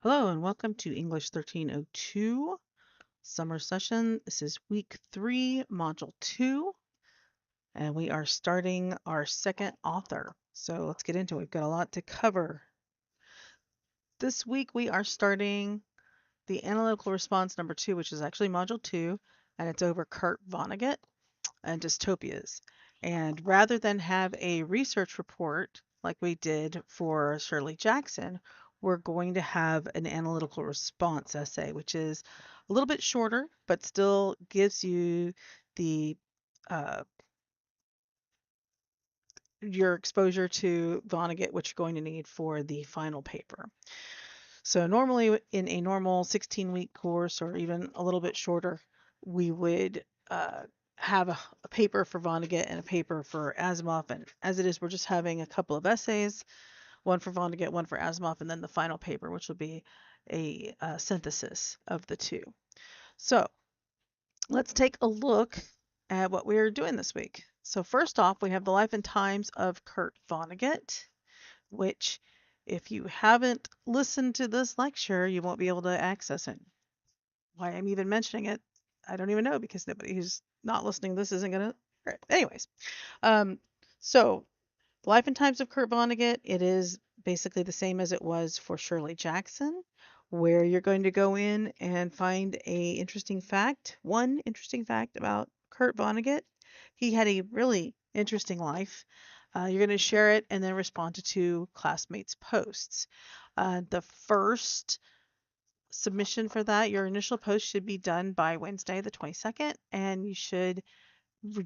Hello and welcome to English 1302 summer session. This is week 3, module 2, and we are starting our second author. So let's get into it. We've got a lot to cover. This week we are starting the analytical response number 2, which is actually module 2, and it's over Kurt Vonnegut and dystopias. And rather than have a research report like we did for Shirley Jackson, we're going to have an analytical response essay, which is a little bit shorter, but still gives you the your exposure to Vonnegut, which you're going to need for the final paper. So normally in a normal 16-week course or even a little bit shorter, we would have a paper for Vonnegut and a paper for Asimov. And as it is, we're just having a couple of essays, one for Vonnegut, one for Asimov, and then the final paper, which will be a synthesis of the two. So let's take a look at what we're doing this week. So first off, we have the life and times of Kurt Vonnegut, which if you haven't listened to this lecture, you won't be able to access it. Why I'm even mentioning it, I don't even know, because nobody who's not listening to this isn't going to. Right. Anyways, so Life and Times of Kurt Vonnegut, it is basically the same as it was for Shirley Jackson, where you're going to go in and find one interesting fact about Kurt Vonnegut. He had a really interesting life. You're going to share it and then respond to two classmates' posts. The first submission for that, your initial post should be done by Wednesday, the 22nd, and you should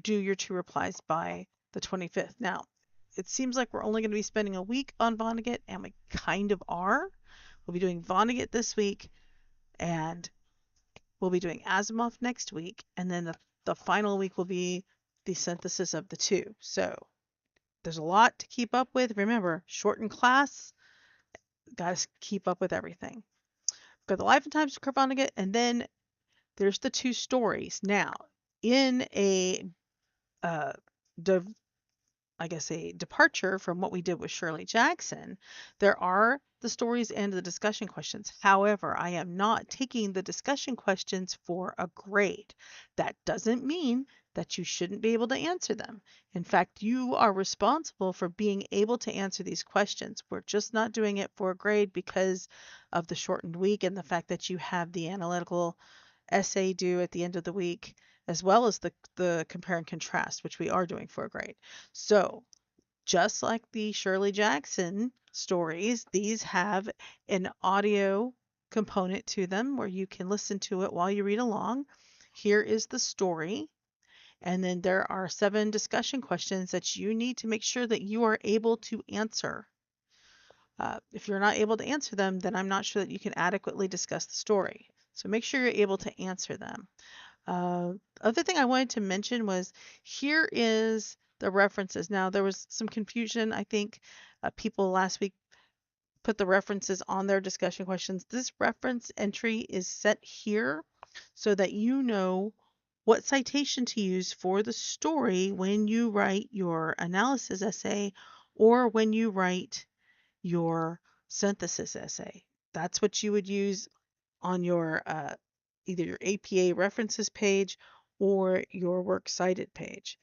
do your two replies by the 25th. Now, it seems like we're only going to be spending a week on Vonnegut, and we kind of are. We'll be doing Vonnegut this week, and we'll be doing Asimov next week, and then the final week will be the synthesis of the two. So there's a lot to keep up with. Remember, shortened class, got to keep up with everything. Got the life and times of Kurt Vonnegut, and then there's the two stories. Now, in a uh, a departure from what we did with Shirley Jackson, there are the stories and the discussion questions. However, I am not taking the discussion questions for a grade. That doesn't mean that you shouldn't be able to answer them. In fact, you are responsible for being able to answer these questions. We're just not doing it for a grade because of the shortened week and the fact that you have the analytical essay due at the end of the week, as well as the compare and contrast, which we are doing for a grade. So just like the Shirley Jackson stories, these have an audio component to them where you can listen to it while you read along. Here is the story. And then there are 7 discussion questions that you need to make sure that you are able to answer. If you're not able to answer them, then I'm not sure that you can adequately discuss the story. So make sure you're able to answer them. Other thing I wanted to mention was here is the references. Now, there was some confusion. I think people last week put the references on their discussion questions. This reference entry is set here so that you know what citation to use for the story when you write your analysis essay or when you write your synthesis essay. That's what you would use on your either your APA references page or your works cited page.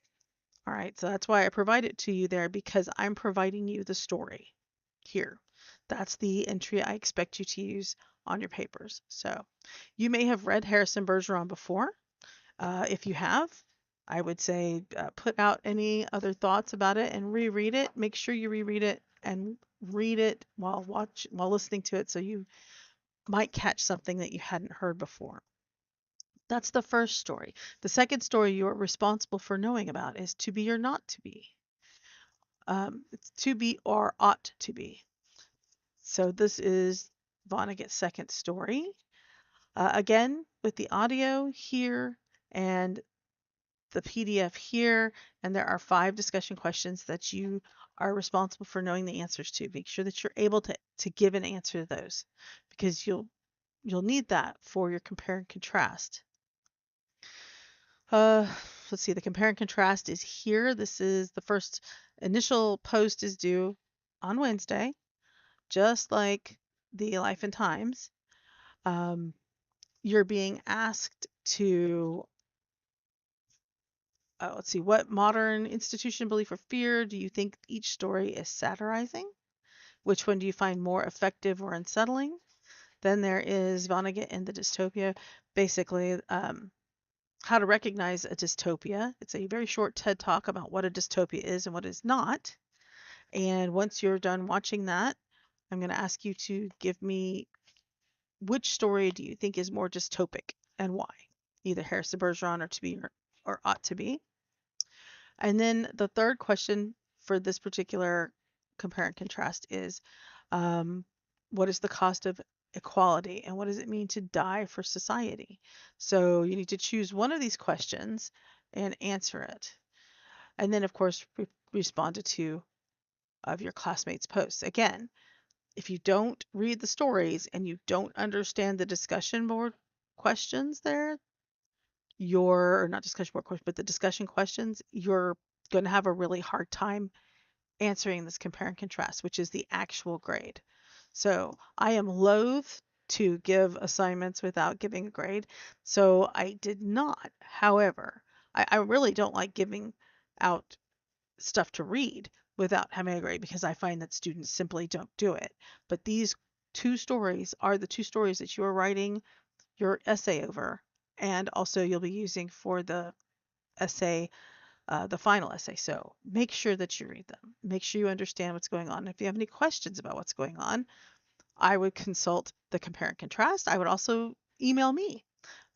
All right, so that's why I provide it to you there, because I'm providing you the story here. That's the entry I expect you to use on your papers. So you may have read Harrison Bergeron before. If you have, I would say put out any other thoughts about it and reread it. Make sure you reread it and read it while listening to it, so you might catch something that you hadn't heard before. That's the first story. The second story you are responsible for knowing about is to be or not to be. It's to be or ought to be. So this is Vonnegut's second story. Again, with the audio here and the PDF here, and there are 5 discussion questions that you are responsible for knowing the answers to. Make sure that you're able to give an answer to those, because you'll need that for your compare and contrast. Let's see, the compare and contrast is here. This is the first initial post is due on Wednesday, just like the Life and Times, um, you're being asked to, let's see, what modern institution, belief, or fear do you think each story is satirizing? Which one do you find more effective or unsettling? Then there is Vonnegut and the dystopia, basically how to recognize a dystopia. It's a very short TED talk about what a dystopia is and what is not. And once you're done watching that, I'm going to ask you to give me which story do you think is more dystopic and why? Either Harrison Bergeron or To Be or Ought to Be. And then the third question for this particular compare and contrast is um, what is the cost of equality and what does it mean to die for society? So you need to choose one of these questions and answer it. And then, of course, respond to two of your classmates' posts. Again, if you don't read the stories and you don't understand the discussion board questions there, or not discussion board questions, but the discussion questions, you're going to have a really hard time answering this compare and contrast, which is the actual grade. So I am loath to give assignments without giving a grade. So I did not. However, I really don't like giving out stuff to read without having a grade because I find that students simply don't do it. But these two stories are the two stories that you are writing your essay over, and also you'll be using for the essay, the final essay. So make sure that you read them. Make sure you understand what's going on. If you have any questions about what's going on, I would consult the compare and contrast. I would also email me.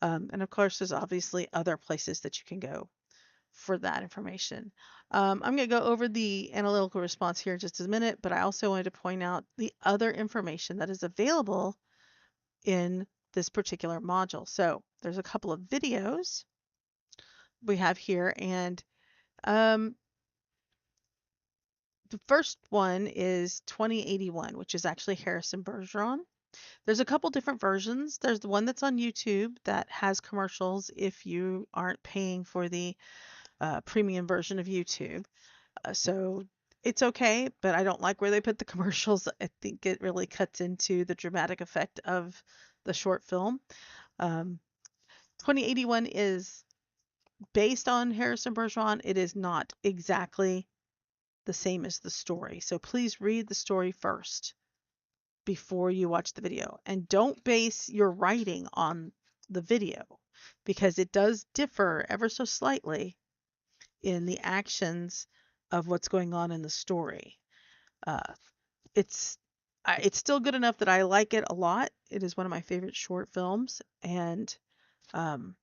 And of course, there's obviously other places that you can go for that information. I'm going to go over the analytical response here in just a minute, but I also wanted to point out the other information that is available in this particular module. So there's a couple of videos we have here, and um, the first one is 2081, which is actually Harrison Bergeron. There's a couple different versions. There's the one that's on YouTube that has commercials if you aren't paying for the premium version of YouTube. So it's okay, but I don't like where they put the commercials. I think it really cuts into the dramatic effect of the short film. 2081 is based on Harrison Bergeron. It is not exactly the same as the story. So please read the story first before you watch the video. And don't base your writing on the video because it does differ ever so slightly in the actions of what's going on in the story. Uh, it's it's still good enough that I like it a lot. It is one of my favorite short films, and um,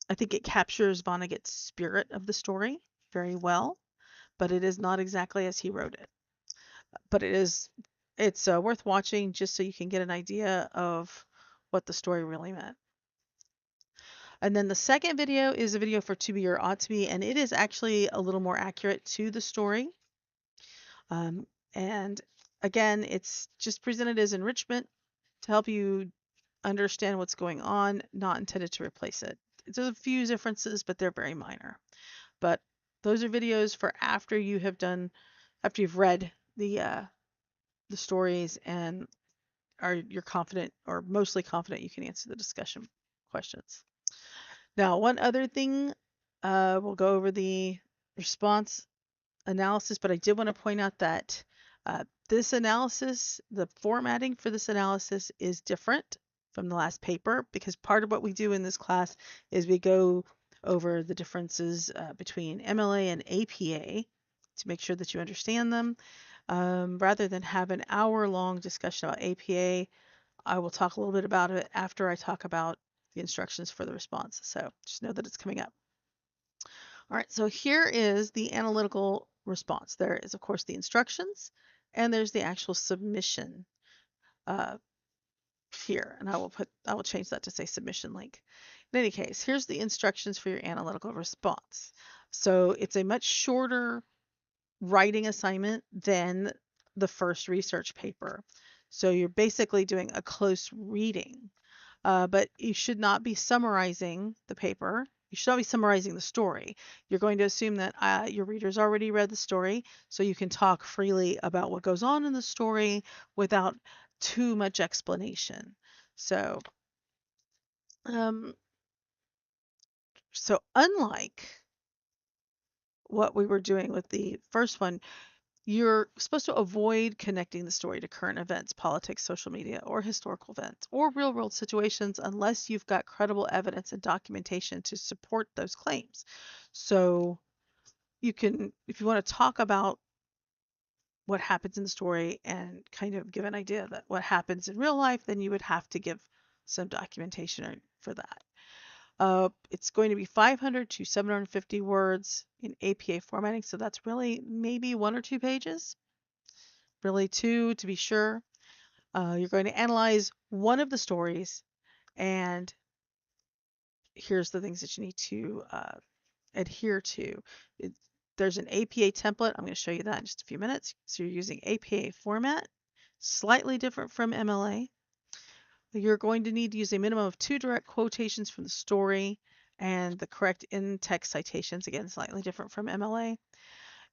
I think it captures Vonnegut's spirit of the story very well, but it is not exactly as he wrote it. But it's worth watching just so you can get an idea of what the story really meant. And then the second video is a video for To Be or Ought to Be, and it is actually a little more accurate to the story. And again, it's just presented as enrichment to help you understand what's going on, not intended to replace it. There's a few differences, but they're very minor. But those are videos for after you've read the stories and you're confident or mostly confident you can answer the discussion questions. Now, one other thing, we'll go over the response analysis, but I did want to point out that this analysis, the formatting for this analysis is different from the last paper because part of what we do in this class is we go over the differences between MLA and APA to make sure that you understand them. Rather than have an hour-long discussion about APA, I will talk a little bit about it after I talk about the instructions for the response. So just know that it's coming up. All right, so here is the analytical response. There is, of course, the instructions, and there's the actual submission uh, here. And I will change that to say submission link. In any case, here's the instructions for your analytical response. So it's a much shorter writing assignment than the first research paper. So you're basically doing a close reading, but you should not be summarizing the paper. You should not be summarizing the story. You're going to assume that your readers already read the story, so you can talk freely about what goes on in the story without too much explanation. So, um, so unlike what we were doing with the first one, you're supposed to avoid connecting the story to current events, politics, social media, or historical events, or real world situations unless you've got credible evidence and documentation to support those claims. So you can, if you want to talk about what happens in the story and kind of give an idea that what happens in real life, then you would have to give some documentation for that. It's going to be 500 to 750 words in APA formatting, so that's really maybe 1 or 2 pages, really two to be sure. You're going to analyze one of the stories, and here's the things that you need to adhere to. It, there's an APA template. I'm going to show you that in just a few minutes. So you're using APA format, slightly different from MLA. You're going to need to use a minimum of 2 direct quotations from the story and the correct in-text citations, again, slightly different from MLA.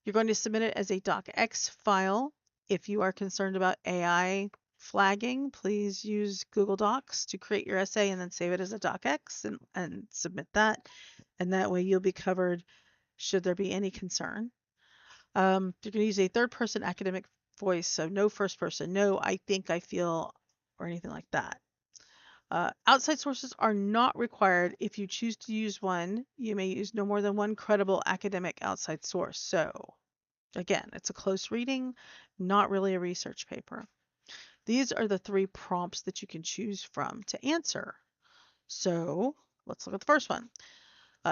You're going to submit it as a docx file. If you are concerned about AI flagging, please use Google Docs to create your essay and then save it as a docx and submit that. And that way you'll be covered should there be any concern. You're going to use a third person academic voice, so no first person, no I think, I feel, or anything like that. Outside sources are not required. If you choose to use one, you may use no more than one credible academic outside source. So, again, it's a close reading, not really a research paper. These are the 3 prompts that you can choose from to answer. So, let's look at the first one.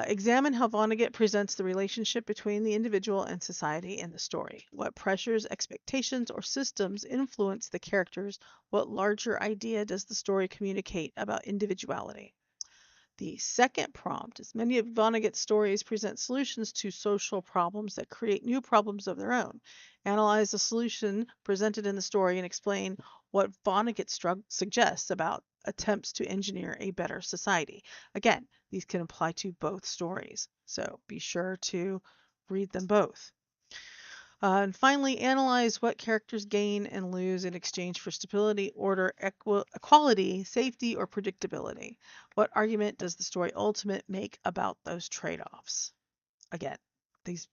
Examine how Vonnegut presents the relationship between the individual and society in the story. What pressures, expectations, or systems influence the characters? What larger idea does the story communicate about individuality? The second prompt is many of Vonnegut's stories present solutions to social problems that create new problems of their own. Analyze the solution presented in the story and explain what Vonnegut suggests about attempts to engineer a better society. Again, these can apply to both stories, so be sure to read them both. And finally, analyze what characters gain and lose in exchange for stability, order, equality, safety, or predictability. What argument does the story ultimate make about those trade-offs? Again, these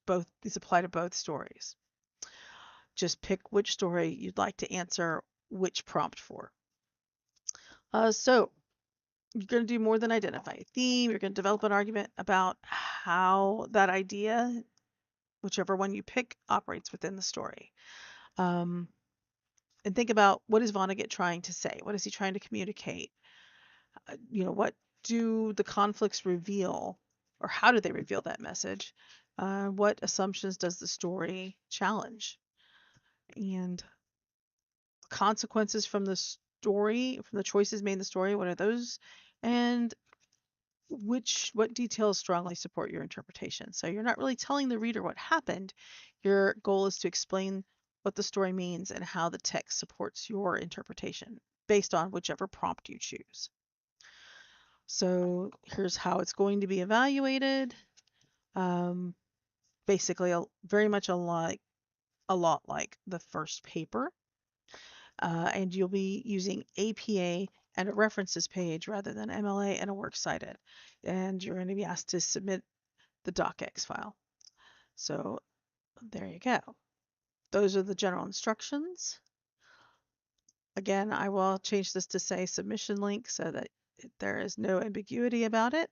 apply to both stories. Just pick which story you'd like to answer which prompt for. So you're going to do more than identify a theme. You're going to develop an argument about how that idea, whichever one you pick, operates within the story. And think about, what is Vonnegut trying to say? What is he trying to communicate? What do the conflicts reveal, or how do they reveal that message? What assumptions does the story challenge? And consequences from the story, from the choices made in the story, what are those? And what details strongly support your interpretation? So you're not really telling the reader what happened. Your goal is to explain what the story means and how the text supports your interpretation based on whichever prompt you choose. So here's how it's going to be evaluated. Basically, very much a lot like the first paper. And you'll be using APA and a references page rather than MLA and a works cited. And you're going to be asked to submit the docx file. So there you go. Those are the general instructions. Again, I will change this to say submission link so that there is no ambiguity about it.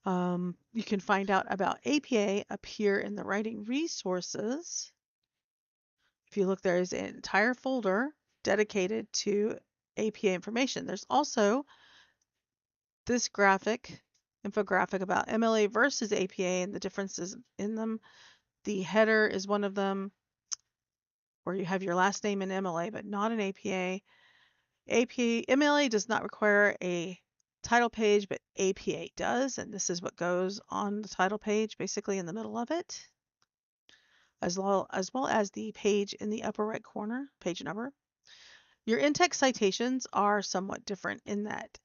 You can find out about APA up here in the writing resources. If you look, there is an entire folder dedicated to APA information. There's also this infographic about MLA versus APA and the differences in them. The header is one of them, where you have your last name in MLA but not in APA. MLA does not require a title page, but APA does, and this is what goes on the title page, basically in the middle of it, as well as the page in the upper right corner, page number. Your in-text citations are somewhat different in that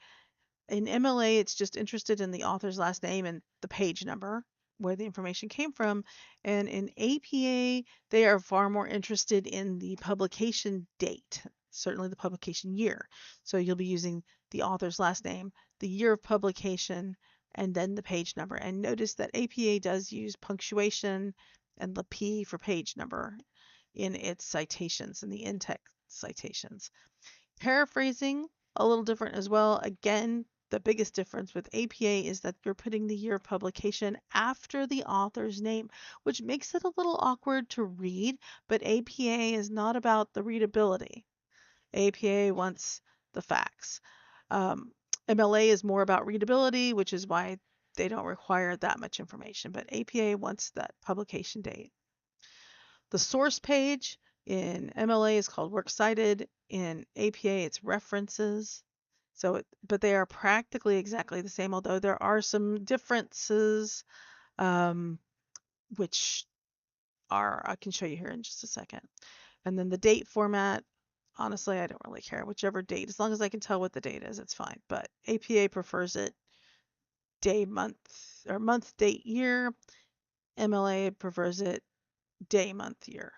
in MLA, it's just interested in the author's last name and the page number, where the information came from. And in APA, they are far more interested in the publication date. certainly the publication year. So you'll be using the author's last name, the year of publication, and then the page number. And notice that APA does use punctuation and the P for page number in its citations, in the in-text citations. Paraphrasing, a little different as well. Again, the biggest difference with APA is that you're putting the year of publication after the author's name, which makes it a little awkward to read, but APA is not about the readability. APA wants the facts. MLA is more about readability, which is why they don't require that much information, but APA wants that publication date. The source page in MLA is called works cited. In APA, it's references. But they are practically exactly the same, although there are some differences, which I can show you here in just a second. And then the date format, honestly, I don't really care. Whichever date, as long as I can tell what the date is, it's fine. But APA prefers it day, month, or month, date, year. MLA prefers it day, month, year.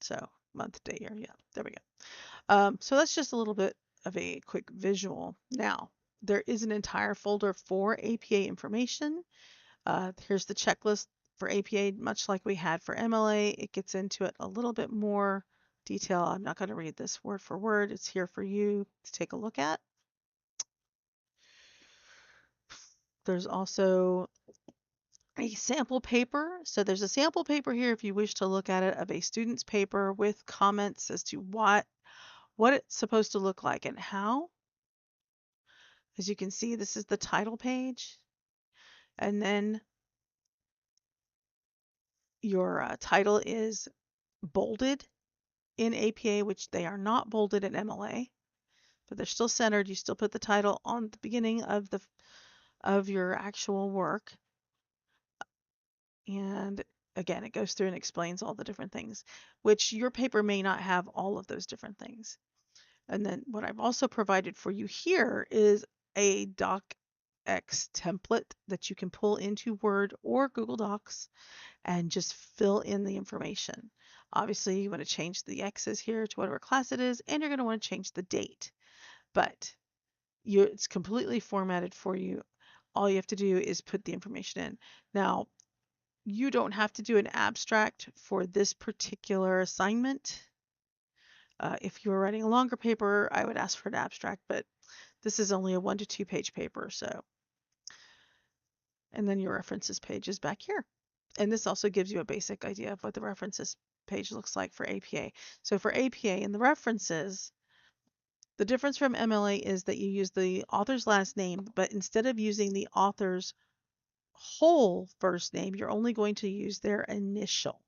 So month, day, year. Yeah, there we go. So that's just a little bit of a quick visual. Now, there is an entire folder for APA information. Here's the checklist for APA, much like we had for MLA. It gets into it a little bit more detail. I'm not going to read this word for word. It's here for you to take a look at. There's also a sample paper. So there's a sample paper here if you wish to look at it of a student's paper with comments as to what it's supposed to look like and how. As you can see, this is the title page. And then your title is bolded in APA, which they are not bolded in MLA, but they're still centered. You still put the title on the beginning of your actual work. And again, it goes through and explains all the different things, which your paper may not have all of those different things. And then what I've also provided for you here is a docx template that you can pull into Word or Google Docs and just fill in the information. Obviously, you want to change the X's here to whatever class it is, and you're going to want to change the date. But it's completely formatted for you. All you have to do is put the information in. Now, you don't have to do an abstract for this particular assignment. If you were writing a longer paper, I would ask for an abstract, but this is only a 1 to 2 page paper, so. And then your references page is back here. And this also gives you a basic idea of what the references page looks like for APA. So for APA in the references, the difference from MLA is that you use the author's last name, but instead of using the author's whole first name, you're only going to use their initial.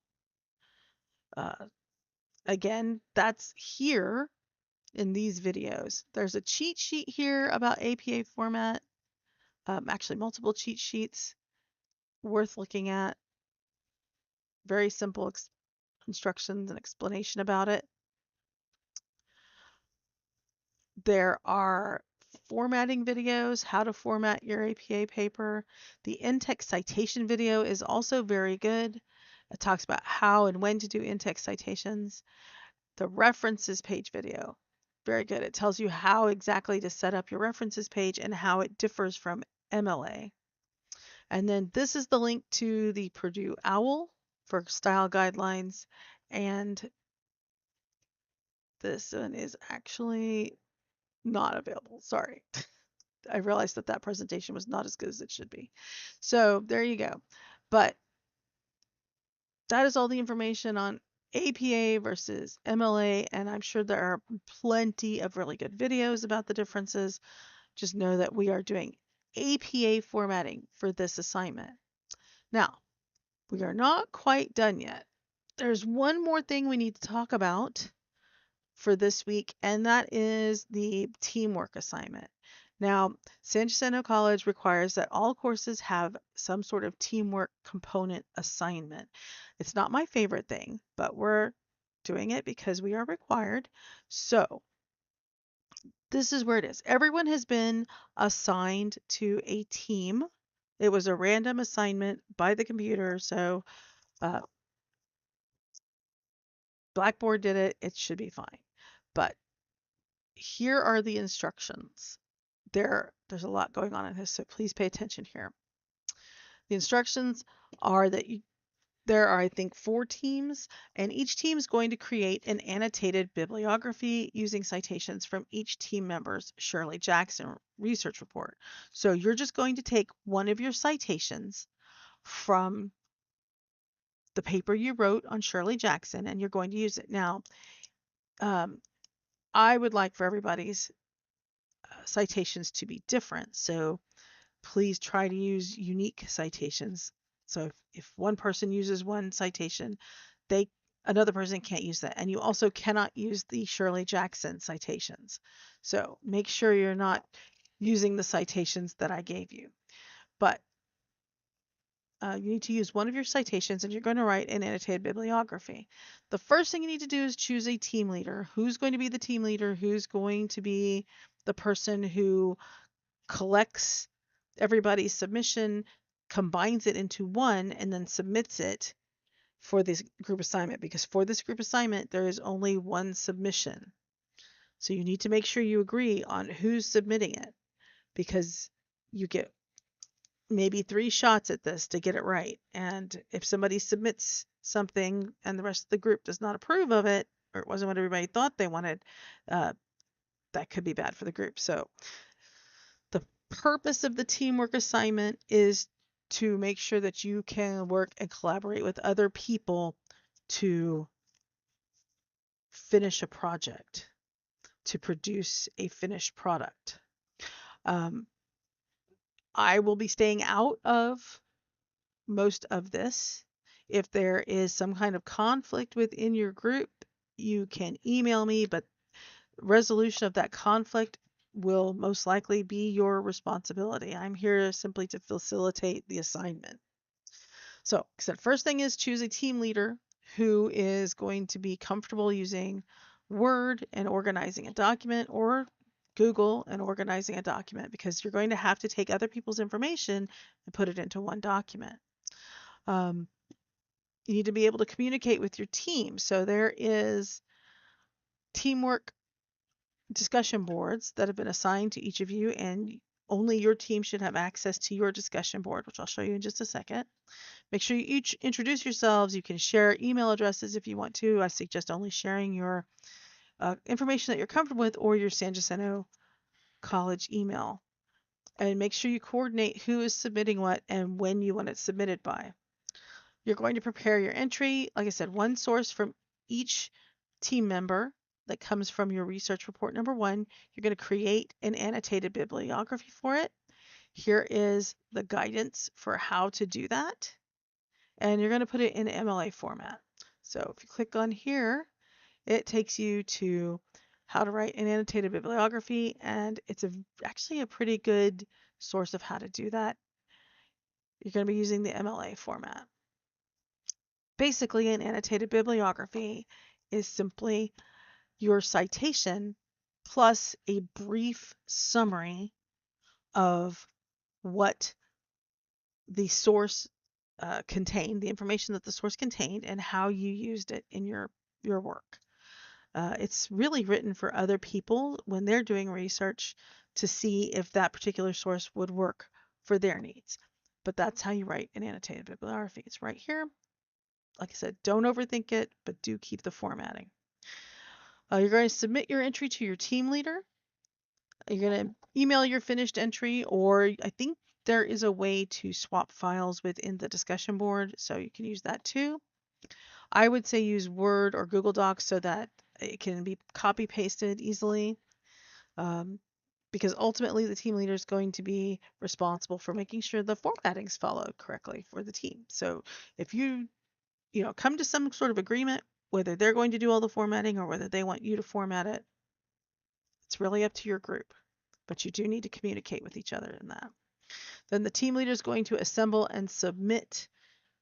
Again, that's here in these videos. There's a cheat sheet here about APA format, actually multiple cheat sheets worth looking at. Very simple instructions and explanation about it. There are formatting videos, how to format your APA paper. The in-text citation video is also very good. It talks about how and when to do in-text citations. The references page video, very good. It tells you how exactly to set up your references page and how it differs from MLA. And then this is the link to the Purdue OWL for style guidelines. And this one is actually not available. Sorry. I realized that presentation was not as good as it should be. So there you go. But that is all the information on APA versus MLA, and I'm sure there are plenty of really good videos about the differences. Just know that we are doing APA formatting for this assignment. Now, we are not quite done yet. There's one more thing we need to talk about for this week, and that is the teamwork assignment. Now, San Jacinto College requires that all courses have some sort of teamwork component assignment. It's not my favorite thing, but we're doing it because we are required. So this is where it is. Everyone has been assigned to a team. It was a random assignment by the computer, so Blackboard did it. It should be fine. But here are the instructions. There's a lot going on in this, so please pay attention here. The instructions are that there are, I think, 4 teams, and each team is going to create an annotated bibliography using citations from each team member's Shirley Jackson research report. So you're just going to take one of your citations from the paper you wrote on Shirley Jackson, and you're going to use it. Now, I would like for everybody's citations to be different, so please try to use unique citations. So if one person uses one citation, another person can't use that. And you also cannot use the Shirley Jackson citations. So make sure you're not using the citations that I gave you. But you need to use one of your citations, and you're going to write an annotated bibliography. The first thing you need to do is choose a team leader. Who's going to be the team leader? Who's going to be the person who collects everybody's submission, combines it into one, and then submits it for this group assignment? Because for this group assignment, there is only one submission. So you need to make sure you agree on who's submitting it, because you get maybe 3 shots at this to get it right. And if somebody submits something and the rest of the group does not approve of it, or it wasn't what everybody thought they wanted, that could be bad for the group. So the purpose of the teamwork assignment is to make sure that you can work and collaborate with other people to finish a project, to produce a finished product. I will be staying out of most of this. If there is some kind of conflict within your group, you can email me, but resolution of that conflict will most likely be your responsibility. I'm here simply to facilitate the assignment. So, first thing is choose a team leader who is going to be comfortable using Word and organizing a document, or Google and organizing a document, because you're going to have to take other people's information and put it into one document. You need to be able to communicate with your team. So there is teamwork discussion boards that have been assigned to each of you, and only your team should have access to your discussion board, which I'll show you in just a second. Make sure you each introduce yourselves. You can share email addresses if you want to. I suggest only sharing your information that you're comfortable with, or your San Jacinto College email. And make sure you coordinate who is submitting what and when you want it submitted by. You're going to prepare your entry. Like I said, one source from each team member that comes from your research report number 1. You're going to create an annotated bibliography for it. Here is the guidance for how to do that. And you're going to put it in MLA format. So if you click on here, it takes you to how to write an annotated bibliography, and it's actually a pretty good source of how to do that. You're going to be using the MLA format. Basically, an annotated bibliography is simply your citation plus a brief summary of what the source contained, the information that the source contained, and how you used it in your work. It's really written for other people when they're doing research to see if that particular source would work for their needs. But that's how you write an annotated bibliography. It's right here. Like I said, don't overthink it, but do keep the formatting. You're going to submit your entry to your team leader. You're going to email your finished entry, or I think there is a way to swap files within the discussion board, so you can use that too. I would say use Word or Google Docs so that it can be copy pasted easily, because ultimately the team leader is going to be responsible for making sure the formatting is followed correctly for the team. So if you come to some sort of agreement, whether they're going to do all the formatting or whether they want you to format it, it's really up to your group, but you do need to communicate with each other in that. Then the team leader is going to assemble and submit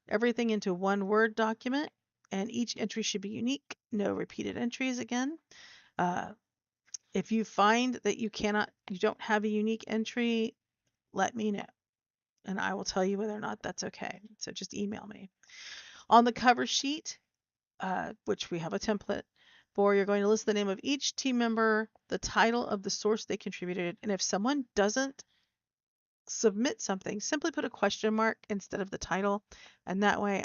everything into one Word document, and each entry should be unique, no repeated entries again. If you find that you don't have a unique entry, let me know, and I will tell you whether or not that's okay. So just email me. On the cover sheet, which we have a template, 4, you're going to list the name of each team member, the title of the source they contributed, and if someone doesn't submit something, simply put a question mark instead of the title, and that way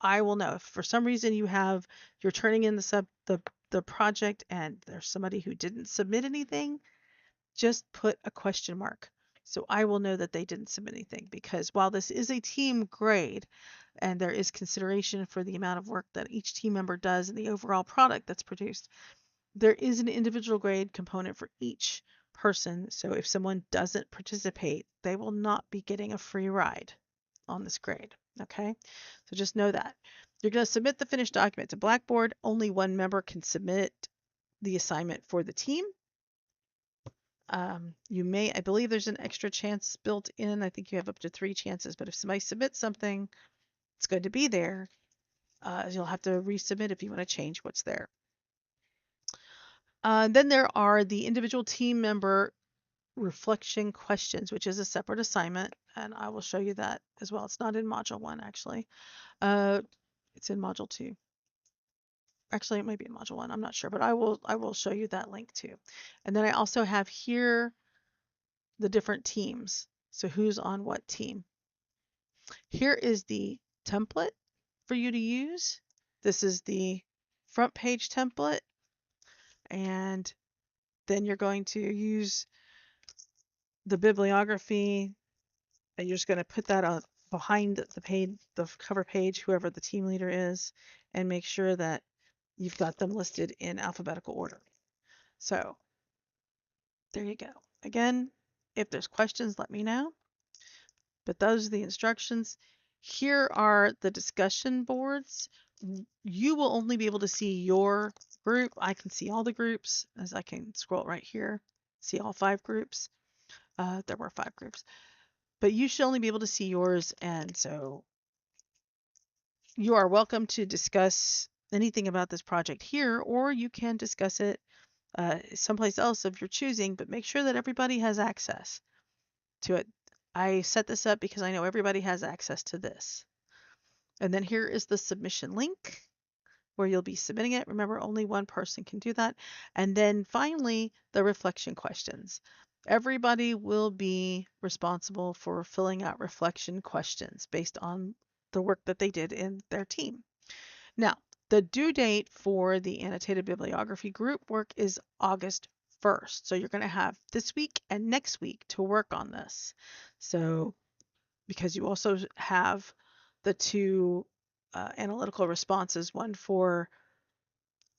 I will know. If for some reason you're turning in the project and there's somebody who didn't submit anything, just put a question mark. So I will know that they didn't submit anything, because while this is a team grade and there is consideration for the amount of work that each team member does and the overall product that's produced, there is an individual grade component for each person. So if someone doesn't participate, they will not be getting a free ride on this grade. Okay, so just know that. You're going to submit the finished document to Blackboard. Only one member can submit the assignment for the team. I believe there's an extra chance built in. I think you have up to 3 chances, but if somebody submits something, it's going to be there. You'll have to resubmit if you want to change what's there. Then there are the individual team member reflection questions, which is a separate assignment, and I will show you that as well. It's not in Module 1, actually. It's in Module 2. Actually, it might be in Module 1. I'm not sure, but I will show you that link too. And then I also have here the different teams. So who's on what team? Here is the template for you to use. This is the front page template, and then you're going to use the bibliography, and you're just going to put that on behind the page, the cover page, whoever the team leader is, and make sure that you've got them listed in alphabetical order. So there you go. Again, if there's questions, let me know. But those are the instructions. Here are the discussion boards. You will only be able to see your group. I can see all the groups, as I can scroll right here, see all 5 groups. There were 5 groups, but you should only be able to see yours. And so you are welcome to discuss anything about this project here, or you can discuss it someplace else of your choosing, but make sure that everybody has access to it. I set this up because I know everybody has access to this. And then here is the submission link where you'll be submitting it. Remember, only one person can do that. And then finally, the reflection questions. Everybody will be responsible for filling out reflection questions based on the work that they did in their team. Now, the due date for the annotated bibliography group work is August 1st. So you're going to have this week and next week to work on this. So because you also have the 2 analytical responses, one for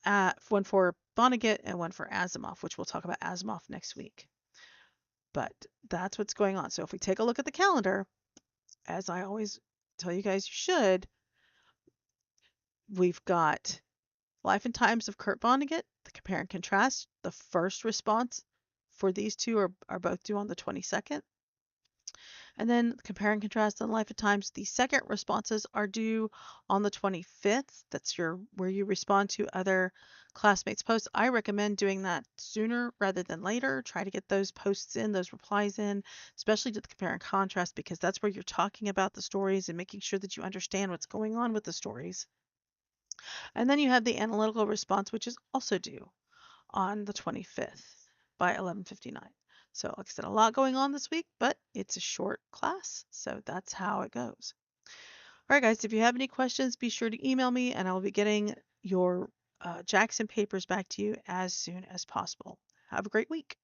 Vonnegut and one for Asimov, which we'll talk about Asimov next week. But that's what's going on. So if we take a look at the calendar, as I always tell you guys you should, we've got Life and Times of Kurt Vonnegut, the compare and contrast. The first response for these 2 are both due on the 22nd. And then compare and contrast on Life and Times. The second responses are due on the 25th. That's where you respond to other classmates' posts. I recommend doing that sooner rather than later. Try to get those posts in, those replies in, especially to the compare and contrast, because that's where you're talking about the stories and making sure that you understand what's going on with the stories. And then you have the analytical response, which is also due on the 25th by 11:59. So like I said, a lot going on this week, but it's a short class, so that's how it goes. All right, guys, if you have any questions, be sure to email me, and I will be getting your Jackson papers back to you as soon as possible. Have a great week.